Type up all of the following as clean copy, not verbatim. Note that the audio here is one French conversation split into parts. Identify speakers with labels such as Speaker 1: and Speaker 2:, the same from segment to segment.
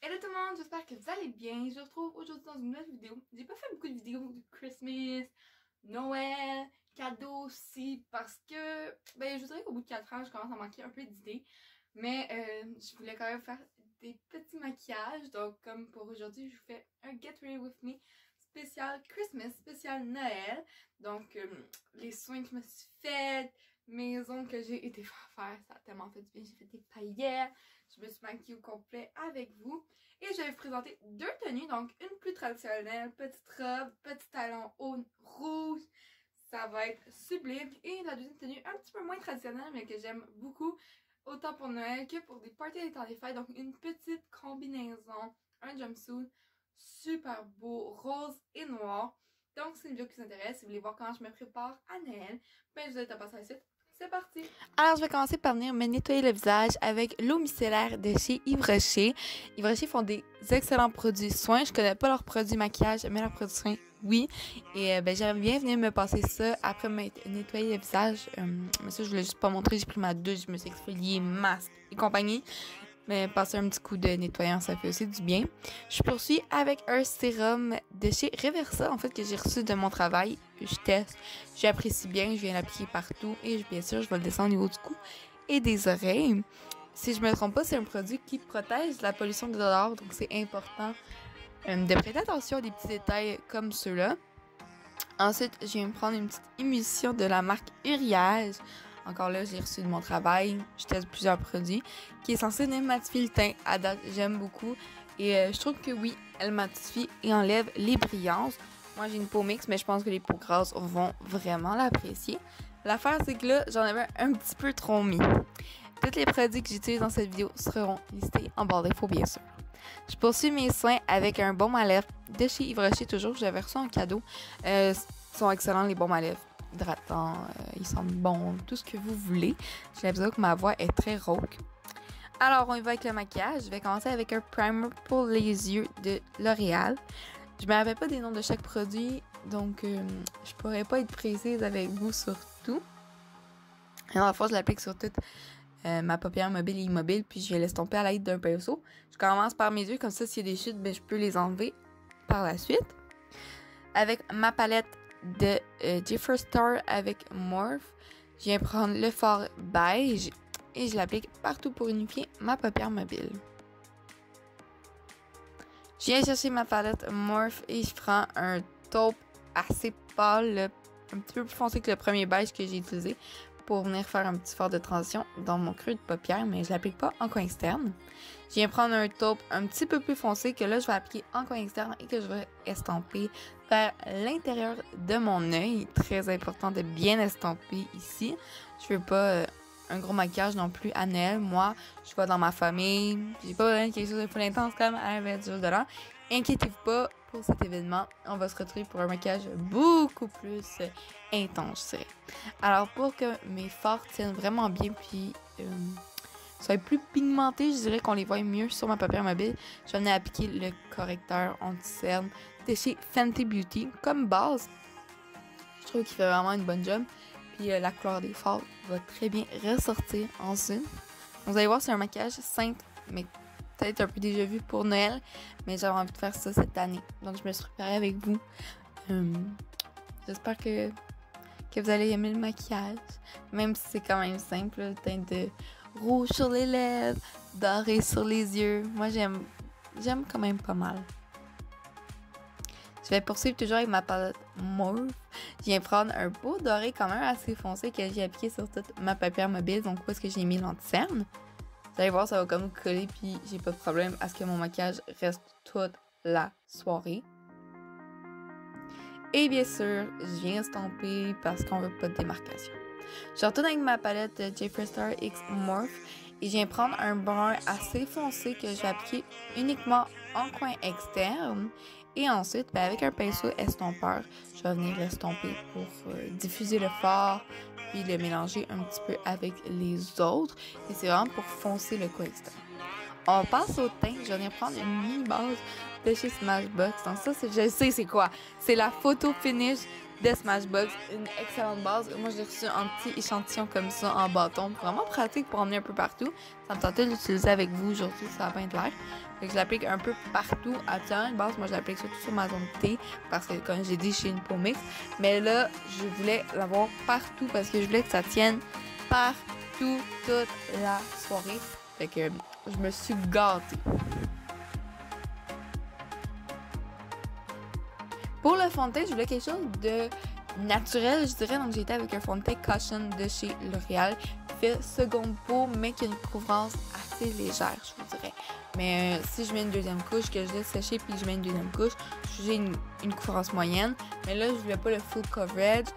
Speaker 1: Hello tout le monde, j'espère que vous allez bien. Je vous retrouve aujourd'hui dans une nouvelle vidéo. J'ai pas fait beaucoup de vidéos de Christmas, Noël, cadeaux aussi, parce que je dirais qu'au bout de 4 ans, je commence à manquer un peu d'idées. Mais je voulais quand même faire des petits maquillages. Donc comme pour aujourd'hui, je vous fais un Get Ready With Me spécial Christmas, spécial Noël. Donc les soins que je me suis faits, mes ongles que j'ai été faire, ça a tellement fait du bien. J'ai fait des paillettes, je me suis maquillée au complet avec vous. Et je vais vous présenter deux tenues, donc une plus traditionnelle, petite robe, petit talon haut rouge. Ça va être sublime. Et la deuxième tenue un petit peu moins traditionnelle, mais que j'aime beaucoup, autant pour Noël que pour des parties des temps des fêtes. Donc une petite combinaison, un jumpsuit super beau, rose et noir. Donc c'est une vidéo qui vous intéresse. Si vous voulez voir comment je me prépare à Noël, je vous invite à passer à la suite. C'est parti! Alors, je vais commencer par venir me nettoyer le visage avec l'eau micellaire de chez Yves Rocher. Yves Rocher font des excellents produits soins. Je connais pas leurs produits maquillage, mais leurs produits soins, oui. Et j'aimerais bien venir me passer ça après m'être nettoyé le visage. Mais ça, je voulais juste pas montrer. J'ai pris ma douche, je me suis exfoliée, masque et compagnie. Mais passer un petit coup de nettoyant, ça fait aussi du bien. Je poursuis avec un sérum de chez Reversa, en fait, que j'ai reçu de mon travail. Je teste, j'apprécie bien, je viens l'appliquer partout et bien sûr, je vais le descendre au niveau du cou et des oreilles. Si je me trompe pas, c'est un produit qui protège de la pollution de l'odeur, donc c'est important de prêter attention à des petits détails comme ceux-là. Ensuite, je viens me prendre une petite émulsion de la marque Uriage. Encore là, j'ai reçu de mon travail. Je teste plusieurs produits qui est censé matifier le teint. À date, j'aime beaucoup. Et je trouve que oui, elle matifie et enlève les brillances. Moi, j'ai une peau mixte, mais je pense que les peaux grasses vont vraiment l'apprécier. L'affaire, c'est que là, j'en avais un petit peu trop mis. Tous les produits que j'utilise dans cette vidéo seront listés en barre d'infos, bien sûr. Je poursuis mes soins avec un baume à lèvres de chez Yves Rocher, toujours. J'avais reçu un cadeau. Ils sont excellents, les baumes à lèvres. Hydratants, ils sentent bon, tout ce que vous voulez. J'ai l'impression que ma voix est très rauque. Alors, on y va avec le maquillage. Je vais commencer avec un primer pour les yeux de L'Oréal. Je ne me rappelle pas des noms de chaque produit, donc je pourrais pas être précise avec vous sur tout. Alors, à la fois, je l'applique sur toute ma paupière mobile et immobile, puis je vais l'estomper à l'aide d'un pinceau. Je commence par mes yeux, comme ça, s'il y a des chutes, je peux les enlever par la suite. Avec ma palette de Jeffree Star avec Morphe, je viens prendre le fard beige et je l'applique partout pour unifier ma paupière mobile. Je viens chercher ma palette Morphe et je prends un taupe assez pâle, un petit peu plus foncé que le premier beige que j'ai utilisé pour venir faire un petit fard de transition dans mon creux de paupière, mais je l'applique pas en coin externe. Je viens prendre un taupe un petit peu plus foncé que là, je vais appliquer en coin externe et que je vais estomper vers l'intérieur de mon œil. Très important de bien estomper ici. Je veux pas un gros maquillage non plus à Noël. Moi, je vais dans ma famille. J'ai pas quelque chose de full intense comme avec du $. Inquiétez-vous pas pour cet événement. On va se retrouver pour un maquillage beaucoup plus intense. Alors, pour que mes fards tiennent vraiment bien puis soient plus pigmentés, je dirais qu'on les voit mieux sur ma paupière mobile, je vais venir appliquer le correcteur anti-cerne de chez Fenty Beauty comme base. Je trouve qu'il fait vraiment une bonne job. Puis la couleur des fards va très bien ressortir ensuite. Vous allez voir, c'est un maquillage simple, mais peut-être un peu déjà vu pour Noël. Mais j'avais envie de faire ça cette année. Donc je me suis préparée avec vous. J'espère que vous allez aimer le maquillage. Même si c'est quand même simple, le teint de rouge sur les lèvres, doré sur les yeux. Moi, j'aime quand même pas mal. Je vais poursuivre toujours avec ma palette Mauve. Je viens prendre un beau doré quand même assez foncé que j'ai appliqué sur toute ma paupière mobile. Donc, où est-ce que j'ai mis l'anti-cerne? Vous allez voir, ça va comme coller puis j'ai pas de problème à ce que mon maquillage reste toute la soirée. Et bien sûr, je viens estomper parce qu'on veut pas de démarcation. Je retourne avec ma palette de Jeffree Star X Morphe et je viens prendre un brun assez foncé que je vais appliquer uniquement en coin externe. Et ensuite, avec un pinceau estompeur, je vais venir l'estomper pour diffuser le fard puis le mélanger un petit peu avec les autres. Et c'est vraiment pour foncer le coin externe. On passe au teint. Je viens prendre une mini base de chez Smashbox. Donc ça, je sais c'est quoi. C'est la photo finish de Smashbox. Une excellente base. Moi, je l'ai reçu en petit échantillon comme ça, en bâton. Vraiment pratique pour emmener un peu partout. Ça me tentait de l'utiliser avec vous aujourd'hui, ça a bien de l'air. Fait que je l'applique un peu partout. À une base, moi, je l'applique surtout sur ma zone T. Parce que, comme j'ai dit, j'ai une peau mixte. Mais là, je voulais l'avoir partout parce que je voulais que ça tienne partout toute la soirée. Fait que je me suis gâtée. Pour le fond de teint, je voulais quelque chose de naturel, je dirais. Donc, j'ai été avec un fond de teint Caution de chez L'Oréal. Qui fait seconde peau, mais qui a une couvrance assez légère, je vous dirais. Mais si je mets une deuxième couche, que je laisse sécher puis que je mets une deuxième couche, j'ai une couvrance moyenne. Mais là, je voulais pas le full coverage.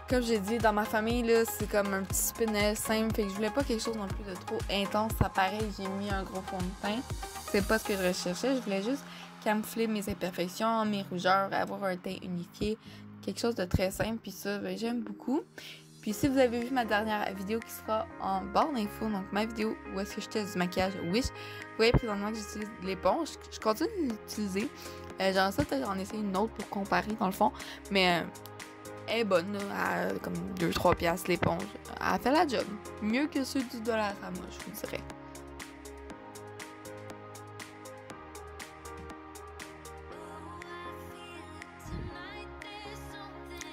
Speaker 1: Comme j'ai dit, dans ma famille, là, c'est comme un petit spinel simple. Fait que je voulais pas quelque chose non plus de trop intense. Ça paraît, j'ai mis un gros fond de teint. C'est pas ce que je recherchais. Je voulais juste camoufler mes imperfections, mes rougeurs, avoir un teint unifié. Quelque chose de très simple. Puis ça, ben, j'aime beaucoup. Puis si vous avez vu ma dernière vidéo qui sera en barre d'infos, donc ma vidéo où est-ce que je teste du maquillage Wish, vous voyez présentement que j'utilise l'éponge. Je continue d'utiliser. J'aimerais ça peut-être en essayer une autre pour comparer dans le fond. Mais elle est bonne, là, à comme 2-3 piastres l'éponge. Elle fait la job. Mieux que ceux du dollar à moi, je vous dirais.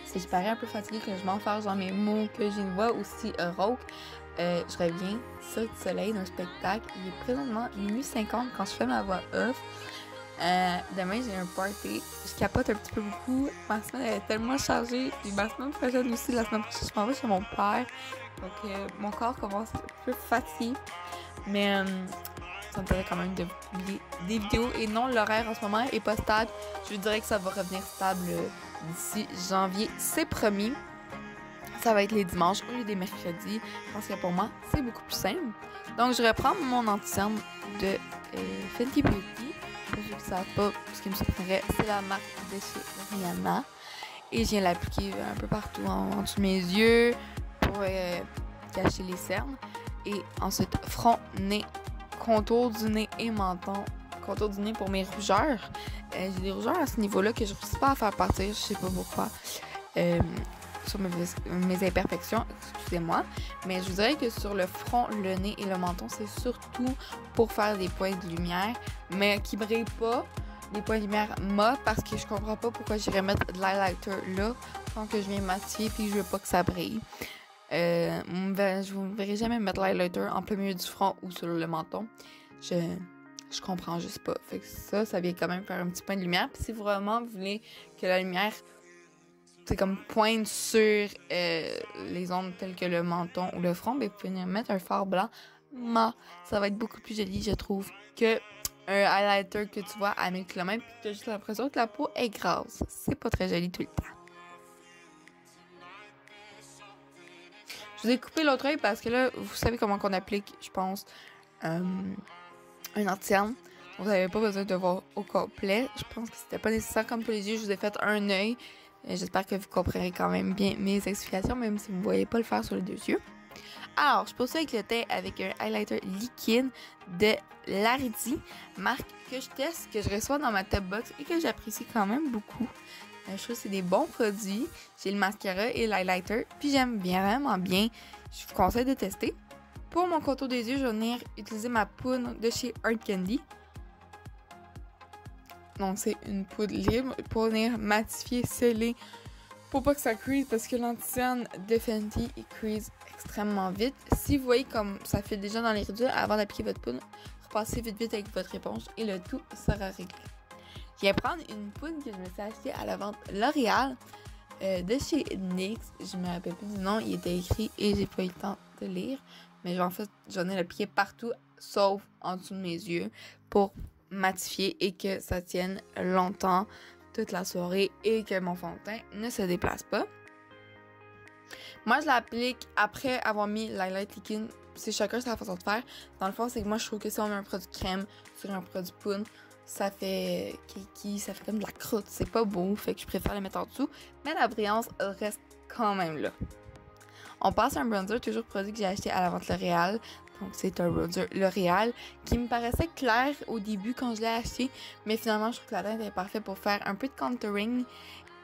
Speaker 1: Si je parais un peu fatiguée, que je m'enfarge dans mes mots, que j'ai une voix aussi rauque, je reviens sur le soleil d'un spectacle. Il est présentement minuit 50 quand je fais ma voix off. Demain, j'ai un party. Je capote un petit peu beaucoup. Ma semaine est tellement chargée. Puis ma semaine prochaine aussi, la semaine prochaine, je m'en vais chez mon père. Donc, mon corps commence un peu fatigué. Mais ça me plairait quand même de publier des vidéos. Et non, l'horaire en ce moment est pas stable. Je dirais que ça va revenir stable d'ici janvier. C'est promis. Ça va être les dimanches au lieu des mercredis. Je pense que pour moi, c'est beaucoup plus simple. Donc, je reprends mon anti-cerne de Fenty Beauty. Pour ceux qui ne savent pas, ce qui me surprendrait, c'est la marque de chez Rihanna. Et je viens l'appliquer un peu partout en dessous de mes yeux pour cacher les cernes. Et ensuite, front, nez, contour du nez et menton. Contour du nez pour mes rougeurs. J'ai des rougeurs à ce niveau-là que je ne réussis pas à faire partir. Je sais pas pourquoi. Sur mes imperfections, excusez-moi. Mais je vous dirais que sur le front, le nez et le menton, c'est surtout pour faire des points de lumière, mais qui ne brillent pas. Des points de lumière mat, parce que je comprends pas pourquoi j'irais mettre de l'highlighter là, quand que je viens matifier puis je veux pas que ça brille. Je ne verrai jamais mettre l'highlighter en plein milieu du front ou sur le menton. Je comprends juste pas. Fait que ça vient quand même faire un petit point de lumière. Puis si vraiment vous voulez que la lumière c'est comme pointe sur les zones telles que le menton ou le front, ben vous pouvez mettre un fard blanc. Ça va être beaucoup plus joli, je trouve, que un highlighter que tu vois à 1000 km puis tu as juste l'impression que la peau est grasse. C'est pas très joli tout le temps. Je vous ai coupé l'autre œil parce que là, vous savez comment qu'on applique, je pense, un anti-cerne. Vous n'avez pas besoin de voir au complet. Je pense que c'était pas nécessaire comme pour les yeux. Je vous ai fait un œil. J'espère que vous comprendrez quand même bien mes explications, même si vous ne voyez pas le faire sur les deux yeux. Alors, je poursuis avec le teint avec un highlighter liquide de Lardy, marque que je teste, que je reçois dans ma top box et que j'apprécie quand même beaucoup. Je trouve que c'est des bons produits. J'ai le mascara et l'highlighter, puis j'aime vraiment bien. Je vous conseille de tester. Pour mon contour des yeux, je vais venir utiliser ma poudre de chez Art Candy. Donc, c'est une poudre libre pour venir matifier, sceller, pour pas que ça crease, parce que l'anti-cerne de Fenty, il crease extrêmement vite. Si vous voyez comme ça fait déjà dans les ridules, avant d'appliquer votre poudre, repassez vite avec votre éponge et le tout sera réglé. Je viens prendre une poudre que je me suis achetée à la vente L'Oréal de chez NYX. Je me rappelle plus du nom, il était écrit et j'ai pas eu le temps de lire. Mais en fait, j'en ai l'appliqué partout, sauf en dessous de mes yeux, pour matifier et que ça tienne longtemps toute la soirée et que mon fond de teint ne se déplace pas. Moi, je l'applique après avoir mis l'highlight liquide. C'est chacun sa façon de faire. Dans le fond, c'est que moi, je trouve que si on met un produit crème sur un produit poudre, ça fait kiki, ça fait comme de la croûte. C'est pas beau, fait que je préfère le mettre en dessous. Mais la brillance reste quand même là. On passe à un bronzer, toujours produit que j'ai acheté à la vente L'Oréal. Donc, c'est un bronzer L'Oréal qui me paraissait clair au début quand je l'ai acheté. Mais finalement, je trouve que la teinte est parfaite pour faire un peu de contouring.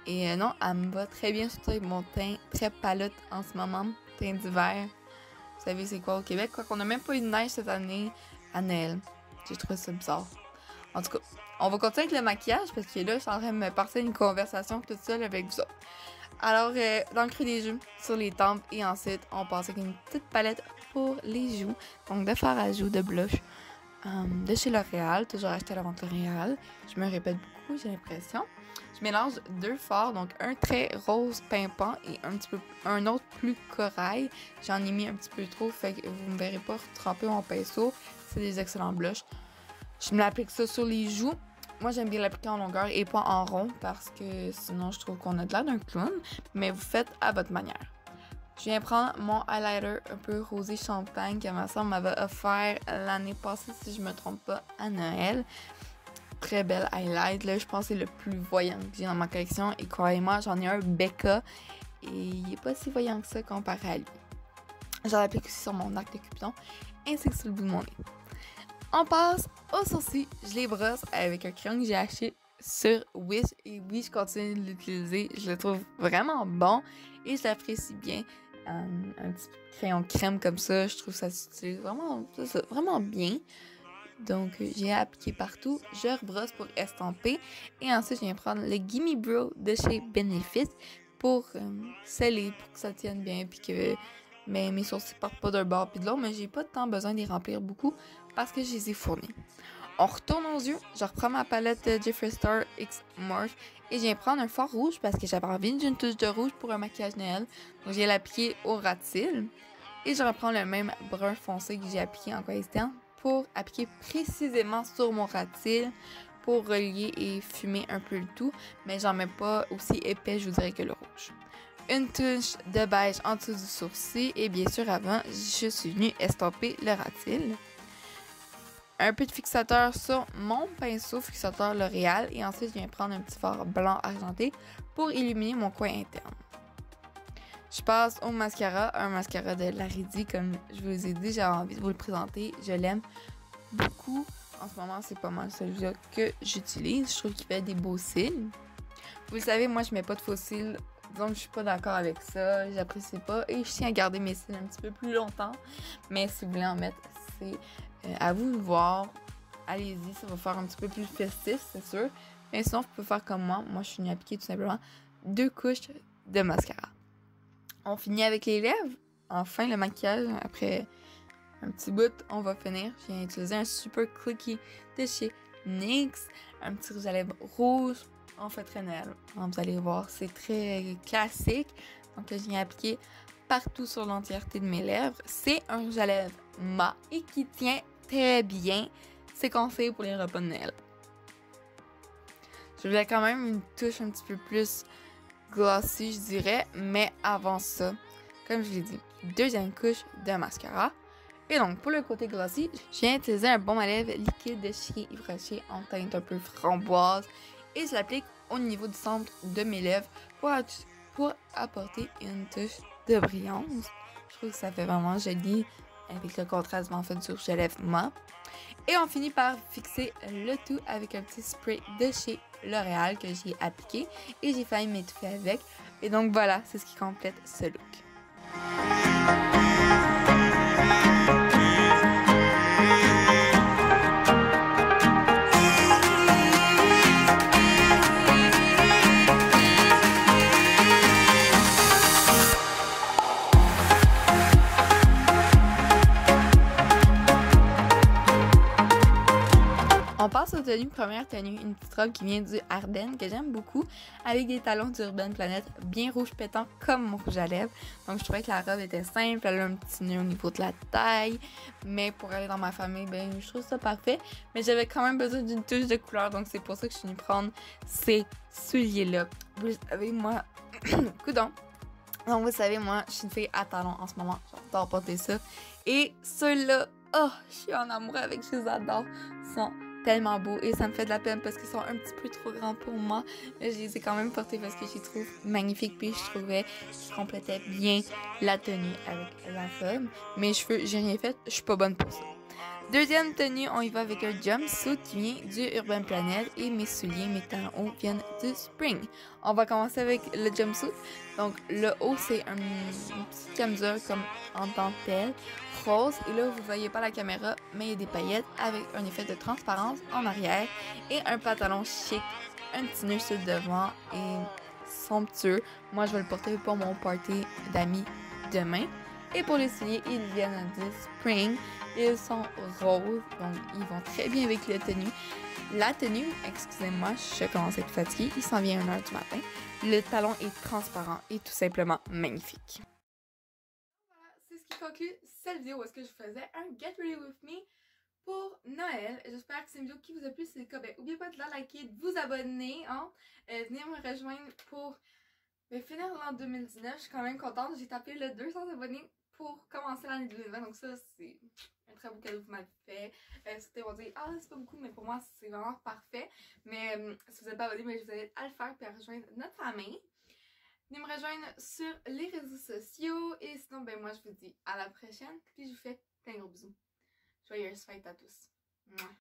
Speaker 1: Et non, elle me va très bien, surtout avec mon teint très palote en ce moment. Teint d'hiver. Vous savez c'est quoi au Québec? Quoi qu'on n'a même pas eu de neige cette année à Noël. J'ai trouvé ça bizarre. En tout cas, on va continuer avec le maquillage parce que là, je suis en train de me passer une conversation toute seule avec vous autres. Alors, dans le creux des joues, sur les tempes, et ensuite, on passe avec une petite palette pour les joues. Donc, de fard à joues, de blush, de chez L'Oréal, toujours acheté à la vente L'Oréal. Je me répète beaucoup, j'ai l'impression. Je mélange 2 fards, donc un très rose pimpant et un autre plus corail. J'en ai mis un petit peu trop, fait que vous ne me verrez pas tremper mon pinceau. C'est des excellents blushs. Je me l'applique ça sur les joues. Moi, j'aime bien l'appliquer en longueur et pas en rond parce que sinon, je trouve qu'on a de l'air d'un clown. Mais vous faites à votre manière. Je viens prendre mon highlighter un peu rosé champagne que ma soeur m'avait offert l'année passée, si je me trompe pas, à Noël. Très belle highlight. Là, je pense que c'est le plus voyant que j'ai dans ma collection. Et croyez-moi, j'en ai un Becca. Et il n'est pas si voyant que ça comparé à lui. J'en applique aussi sur mon arc de Cupidon ainsi que sur le bout de mon nez. On passe aux sourcils. Je les brosse avec un crayon que j'ai acheté sur Wish. Et oui, je continue de l'utiliser. Je le trouve vraiment bon et je l'apprécie bien. Un petit crayon crème comme ça, je trouve ça s'utilise vraiment bien. Donc, j'ai appliqué partout. Je rebrosse pour estomper. Et ensuite, je viens prendre le Gimme Brow de chez Benefit pour sceller, pour que ça tienne bien puis que mes sourcils partent pas d'un bord puis de l'autre. Mais j'ai pas tant besoin d'y remplir beaucoup parce que je les ai fournis. On retourne aux yeux. Je reprends ma palette de Jeffree Star X Morph et je viens prendre un fard rouge parce que j'avais envie d'une touche de rouge pour un maquillage Noël. Donc, je viens l'appliquer au ras de cils. Et je reprends le même brun foncé que j'ai appliqué en coin externe pour appliquer précisément sur mon ras de cils pour relier et fumer un peu le tout. Mais j'en mets pas aussi épais, je vous dirais, que le rouge. Une touche de beige en dessous du sourcil et bien sûr, avant, je suis venue estomper le ras de cils. Un peu de fixateur sur mon pinceau fixateur L'Oréal et ensuite je viens prendre un petit fard blanc argenté pour illuminer mon coin interne. Je passe au mascara, un mascara de Laridi comme je vous ai dit, j'avais envie de vous le présenter, je l'aime beaucoup. En ce moment, c'est pas mal celui-là que j'utilise, je trouve qu'il fait des beaux cils. Vous le savez, moi je mets pas de faux cils, donc je suis pas d'accord avec ça, j'apprécie pas et je tiens à garder mes cils un petit peu plus longtemps. Mais si vous voulez en mettre, c'est à vous de voir. Allez-y, ça va faire un petit peu plus festif, c'est sûr. Mais sinon, vous pouvez faire comme moi. Moi, je suis venue appliquer tout simplement 2 couches de mascara. On finit avec les lèvres. Enfin, le maquillage, après un petit bout, on va finir. Je viens utiliser un super clicky de chez NYX. Un petit rouge à lèvres rouge. En fait, très Noël. Vous allez voir, c'est très classique. Donc, là, je viens appliquer partout sur l'entièreté de mes lèvres. C'est un rouge à lèvres mat et qui tient très bien. C'est conseillé pour les repas de Noël. Je voulais quand même une touche un petit peu plus glossy, je dirais. Mais avant ça, comme je l'ai dit, deuxième couche de mascara. Et donc, pour le côté glossy, je viens utiliser un baume à lèvres liquide de chez Yves Rocher en teinte un peu framboise. Et je l'applique au niveau du centre de mes lèvres pour apporter une touche de brillance. Je trouve que ça fait vraiment joli avec le contraste en fait du rouge à lèvres mat. Et on finit par fixer le tout avec un petit spray de chez L'Oréal que j'ai appliqué et j'ai failli m'étouffer avec. Et donc voilà, c'est ce qui complète ce look. On passe aux tenues. Première tenue, une petite robe qui vient du Ardennes que j'aime beaucoup avec des talons d'Urban Planet bien rouge pétant comme mon rouge à lèvres. Donc je trouvais que la robe était simple, elle a un petit nœud au niveau de la taille, mais pour aller dans ma famille, ben je trouve ça parfait. Mais j'avais quand même besoin d'une touche de couleur, donc c'est pour ça que je suis venue prendre ces souliers-là. Vous savez, moi, coudonc. Donc vous savez, moi, je suis une fille à talons en ce moment. J'adore porter ça. Et ceux-là, oh, je suis en amour avec, je les adore. Ils sont tellement beaux et ça me fait de la peine parce qu'ils sont un petit peu trop grands pour moi. Mais je les ai quand même portés parce que je les trouve magnifiques puis je trouvais qu'ils complétaient bien la tenue avec la forme. Mes cheveux, j'ai rien fait, je suis pas bonne pour ça. Deuxième tenue, on y va avec un jumpsuit qui vient du Urban Planet et mes souliers, mes talons hauts viennent du Spring. On va commencer avec le jumpsuit. Donc le haut, c'est une petite camisole comme en dentelle rose. Et là, vous voyez pas la caméra, mais il y a des paillettes avec un effet de transparence en arrière et un pantalon chic, un petit nœud sur le devant et somptueux. Moi, je vais le porter pour mon party d'amis demain. Et pour les souliers, ils viennent du Spring. Ils sont roses, donc ils vont très bien avec la tenue. La tenue, excusez-moi, je commence à être fatiguée, il s'en vient à 1h du matin. Le talon est transparent et tout simplement magnifique. Voilà, c'est ce qui conclut cette vidéo où est-ce que je faisais un Get Ready With Me pour Noël. J'espère que c'est une vidéo qui vous a plu. Si c'est le cas, n'oubliez pas de la liker, de vous abonner. Hein? Venez me rejoindre pour finir l'an 2019. Je suis quand même contente. J'ai tapé le 200 abonnés pour commencer l'année 2020. Donc ça, c'est un très beau cadeau que vous m'avez fait. Certains vont dire, ah, c'est pas beaucoup, mais pour moi, c'est vraiment parfait. Mais si vous n'êtes pas abonné, je vous invite à le faire et à rejoindre notre famille. Venez me rejoindre sur les réseaux sociaux. Et sinon, moi, je vous dis à la prochaine. Puis je vous fais plein de gros bisous. Joyeuses fêtes à tous. Mouah.